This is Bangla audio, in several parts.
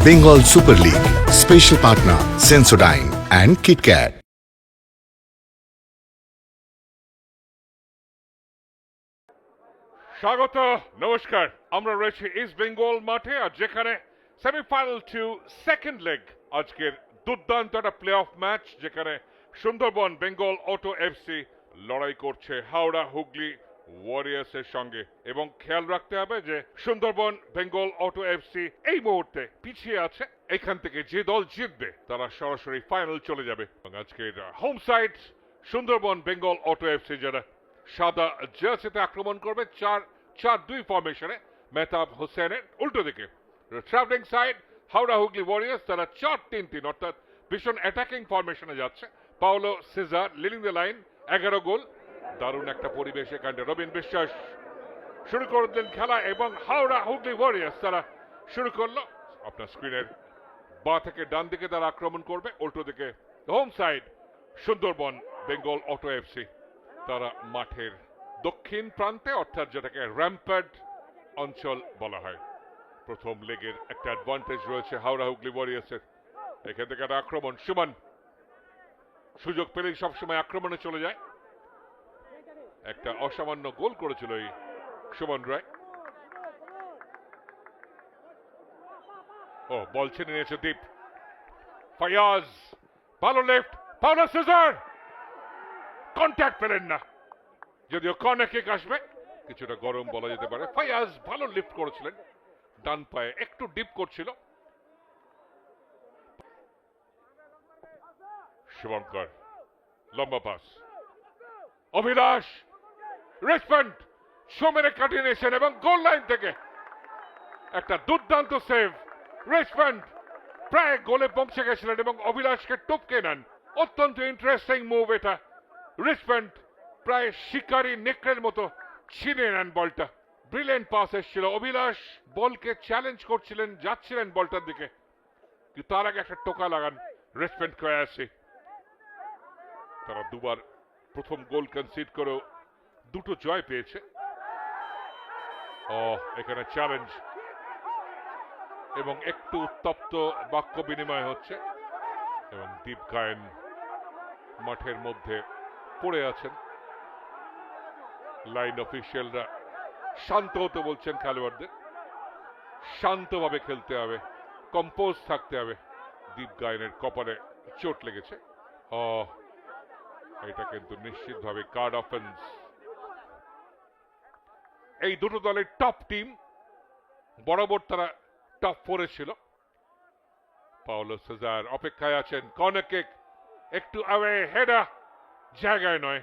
Bengal Super League. Special partner Sensodyne and KitKat. স্বাগত নমস্কার আমরা রয়েছি ইস্ট বেঙ্গল মাঠে আর যেখানে সেমিফাইনাল টু সেকেন্ড লেগ আজকের দুর্দান্ত একটা প্লে অফ ম্যাচ যেখানে সুন্দরবন বেঙ্গল অটো এফসি লড়াই করছে হাওড়া হুগলি ওয়ারিয়ার্সের সঙ্গে এবং খেয়াল রাখতে হবে যে সুন্দরবন বেঙ্গল অটো এফসি এই মুহূর্তে পিছিয়ে আছে এখান থেকে যে দল জিতবে তারা সরাসরি ফাইনাল চলে যাবে এবং আজকের home side Sundarban Bengal auto FC যারা সাদা জার্সিতে আক্রমণ করবে 4-4-2 ফরমেশনে মেহতাব হোসেনের উল্টো দিকে travelling side Howrah Hooghly warriors তারা 4-3-3 অর্থাৎ ভীষণ অ্যাটাকিং ফরমেশনে যাচ্ছে Paulo Cesar leading the line 11 goal দারুণ একটা পরিবেশ এখানে রবিন বিশ্বাস শুরু করে দিলেন খেলা এবং হাওড়া হুগলি ওয়ারিয়ার্স তারা শুরু করলো আপনার স্ক্রিনের বাঁ থেকে ডান দিকে তারা আক্রমণ করবে উল্টো দিকে home side Sundarban Bengal auto FC তারা মাঠের দক্ষিণ প্রান্তে অর্থাৎ যেটাকে র্যাম্পার্ড অঞ্চল বলা হয় প্রথম লেগের একটা অ্যাডভান্টেজ রয়েছে হাওড়া হুগলি ওয়ারিয়ার্সের এখান থেকে একটা আক্রমণ সুমন সুযোগ পেলেই সবসময় আক্রমণে চলে যায় একটা অসামান্য গোল করেছিল এই সুমন রায় ও বল ছিনে নিয়েছে দীপ ফায়াজ ভালো লেফট পাওলো সিজার কন্ট্যাক্ট পেলেন না যদিও কর্নার কিক আসবে কিছুটা গরম বলা যেতে পারে ফায়াজ ভালো লিফট করেছিলেন ডান পায়ে একটু ডিপ করছিল শুভঙ্কর লম্বা পাস অভিলাষ রেসপন্ড সোমেনে কাটিয়ে নিয়েছেন এবং গোল লাইন থেকে একটা দুর্দান্ত সেভ রেসপন্ড প্রায় গোলে পৌঁছে গেছিলেন এবং অভিলাষকে টপকে নেন অত্যন্ত ইন্টারেস্টিং মুভ এটা রিসপেন্ড প্রায় শিকারী নেকড়ের মতো ছিনে নেন বলটা ব্রিলিয়েন্ট পাস এসেছিল অভিলাষ বলকে চ্যালেঞ্জ করছিলেন যাচ্ছিলেন বলটার দিকে কিন্তু তার আগে একটা টোকা লাগান রেসপেন্ড করে আসে তারা দুবার প্রথম গোল কনসিড করেও দুটো জয় পেয়েছে এখানে চ্যালেঞ্জ এবং একটু উত্তপ্ত বাক্য বিনিময় হচ্ছে এবং দীপ গায়েন মাঠের মধ্যে পড়ে আছেন লাইন অফিসিয়ালরা শান্ত হতে বলছেন খেলোয়াড়দের শান্তভাবে খেলতে হবে কম্পোজ থাকতে হবে দীপ গায়েনের কপালে চোট লেগেছে এটা কিন্তু নিশ্চিতভাবে কার্ড অফেন্স এই দুটো দলের টপ টিম বরাবর তারা টপ ফোরে ছিল পাওলো সিজার অপেক্ষায় আছেন কর্নার কিক একটু আওয়ে হেডা জায়গায় নয়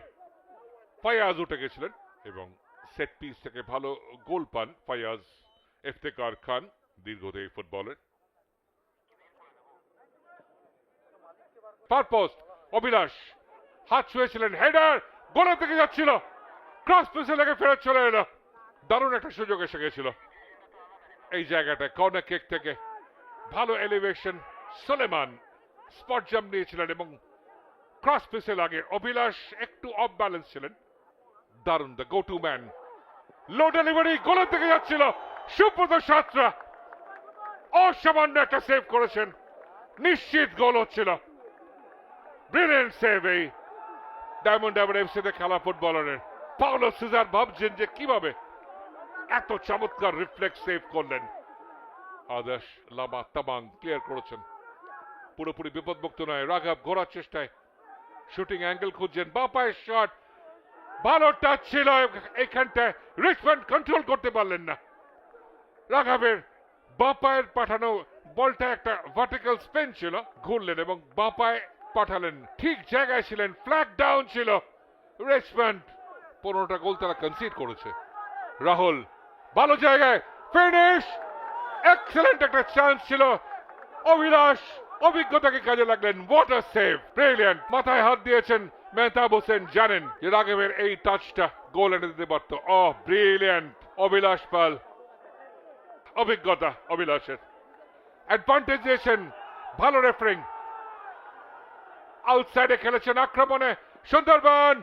ফায়াজ উঠে গেছিলেন এবং সেট পিস থেকে ভালো গোল পান ফায়াজ ইফতেখার খান দীর্ঘদেহী ফুটবলের ফার পোস্ট অভিলাষ হাত ছুঁয়েছিলেন হেডার গোলের দিকে যাচ্ছিল ক্রস পিসে লেগে ফেরত চলে এলো দারুণ একটা সুযোগ এসে গেছিল এই জায়গাটায় কর্নার কিক থেকে ভালো এলিভেশন সুলেমান স্পট জাম্প নিয়েছিলেন এবং ক্রস পিসে লাগে অভিলাষ একটু অফ ব্যালেন্স ছিলেন দারুণ the go to man low delivery গোলের দিকে যাচ্ছিল সুব্রত সাঁতরা অসামান্য একটা সেভ করেছেন নিশ্চিত গোল হচ্ছিল ব্রিলিয়েন্ট সেভ এই ডায়মন্ড হারবার এফসিতে খেলা ফুটবলারের পাওলো সিজার ভাবছেন যে কিভাবে এত চমৎকার রিফ্লেক্স সেভ করলেন আদর্শ লামা তামাং ক্লিয়ার করেছেন পুরোপুরি বিপদমুক্ত নয় রাঘব ঘোরার চেষ্টায় শুটিং অ্যাঙ্গেল খুঁজছেন বাঁ পায়ের শট ভালো টাচ ছিল এখানটায় রিচমন্ড কন্ট্রোল করতে পারলেন না রাঘবের বাঁ পায়ের পাঠানো বলটা একটা ভার্টিক্যাল স্পিন ছিল ঘুরলেন এবং বাঁ পায়ে পাঠালেন ঠিক জায়গায় ছিলেন ফ্ল্যাগ ডাউন ছিল রিচমন্ড 15টা গোল তারা কনসিড করেছে রাহুল ভালো জায়গায় ফিনিশ এক্সেলেন্ট একটা চান্স ছিল অভিলাষ অভিজ্ঞতাকে কাজে লাগলেন ওয়াটার সেভ ব্রিলিয়েন্ট মাথায় হাত দিয়েছেন মেহতাব হোসেন জানেন যে রাঘবের এই টাচটা গোল এনে দিতে পারত ব্রিলিয়েন্ট অভিলাষ পাল অভিজ্ঞতা অভিলাষের অ্যাডভান্টেজ দিয়েছেন ভালো রেফারিং আউটসাইডে খেলেছেন আক্রমণে সুন্দরবন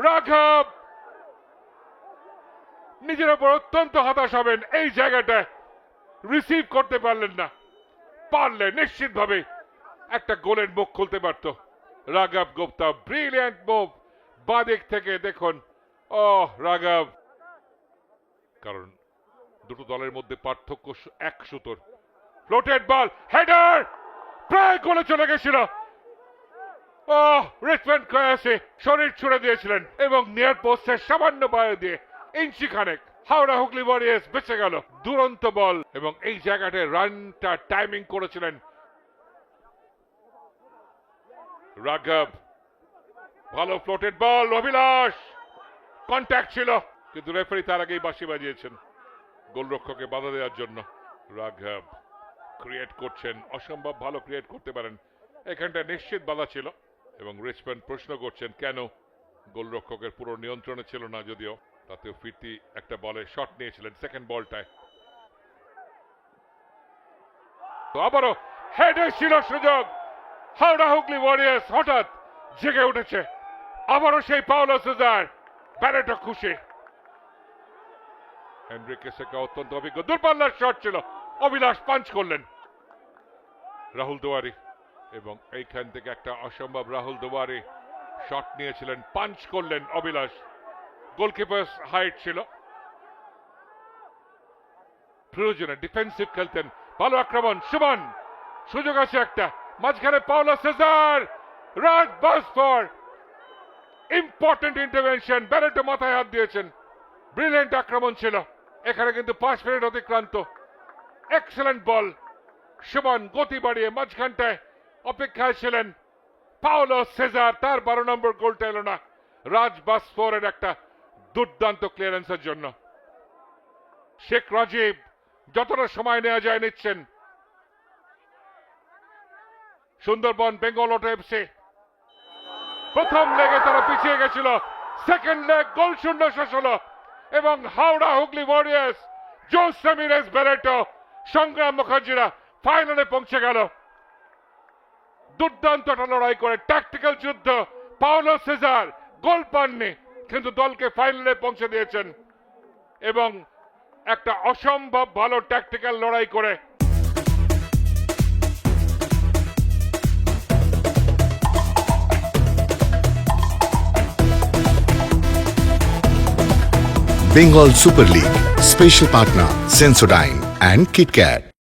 রাঘব নিজের উপর অত্যন্ত হতাশ হবেন এই জায়গাটায় রিসিভ করতে পারলেন না পারলে নিশ্চিতভাবে একটা গোলের মুখ খুলতে পারত। রাঘব গুপ্তা ব্রিলিয়ান্ট মুভ বাদিক থেকে দেখুন। ও রাঘব, কারণ দুটো দলের মধ্যে পার্থক্য এক সুতোর। ফ্লোটেড বল, হেডার, প্রায় গোলে চলে গেছিল। ও রিচমন্ড কয়াসি শরীর ছুড়ে দিয়েছিলেন এবং নিয়ার পোস্টের সামান্য বাইরে দিয়ে ইঞ্চি খানেক হাওড়া হুগলি ওয়ারিয়ার্স বেঁচে গেল। দুরন্ত বল এবং এই জায়গাটায় রানটা টাইমিং করেছিলেন রাঘব। ভালো ফ্লোটেড বল, অভিলাষ কন্ট্যাক্ট ছিল, কিন্তু রেফারি তার আগেই বাঁশি বাজিয়েছেন গোলরক্ষককে বাধা দেওয়ার জন্য। রাঘব ক্রিয়েট করছেন, অসম্ভব ভালো ক্রিয়েট করতে পারেন, এখানটা নিশ্চিত বাধা ছিল এবং রিচমন্ড প্রশ্ন করছেন কেন। গোলরক্ষকের পুরো নিয়ন্ত্রণে ছিল না, যদিও তাতেও ফিরতি একটা বলে শট নিয়েছিলেন সেকেন্ড বলটায়। তো আবারও হেডে ছিল সুযোগ। হাওড়া হুগলি ওয়ারিয়ার্স হঠাৎ জেগে উঠেছে। আবারও সেই পাওলো সেজার, ব্যারেটো খুশি। হেনরিকে সেকা অত্যন্ত অভিজ্ঞ, দূরপাল্লার শট ছিল, অভিলাষ পাঞ্চ করলেন রাহুল দুয়ারি এবং এইখান থেকে একটা অসম্ভব রাহুল দুয়ারি শট নিয়েছিলেন, পাঞ্চ করলেন অভিলাষ। গোলকিপার হাইট ছিল, প্রয়োজনে ডিফেন্সিভ খেলতেন। ভালো আক্রমণ, সুমন সুযোগ আছে একটা, মাঝখানে পাওলো সেজার, রাজ বাসফোর, ইম্পর্টেন্ট ইন্টারভেনশন, ব্যারেটো মাথায় হাত দিয়েছেন। ব্রিলিয়েন্ট আক্রমণ ছিল, এখানে কিন্তু 5 মিনিট অতিক্রান্ত। এক্সেলেন্ট বল, সুমন গতি বাড়িয়ে মাঝখানটায় অপেক্ষায় ছিলেন পাওলো সেজার, তার 12 নম্বর গোলটা এলো না রাজ বাসফোরের একটা দুর্দান্ত ক্লিয়ারেন্সের জন্য। শেখ রাজীব যতটা সময় নেওয়া যায় নিচ্ছেন। সুন্দরবন বেঙ্গল অটো এফসি প্রথম লেগে তারা পিছিয়ে গেছিল, সেকেন্ড লেগ গোল শূন্য শেষ হলো এবং হাওড়া হুগলি ওয়ারিয়ার্স, জোস সেমিরেস, ব্যারেটো, সংগ্রাম মুখার্জিরা ফাইনালে পৌঁছে গেল। দুর্দান্ত লড়াই করে ট্যাকটিক্যাল যুদ্ধ। পাওলো সেজার গোল পাননি, কিন্তু দলকে ফাইনালে পৌঁছে দিয়েছেন এবং একটা অসম্ভব ভালো ট্যাকটিক্যাল লড়াই করে Bengal Super League. Special partner Sensodyne and KitKat.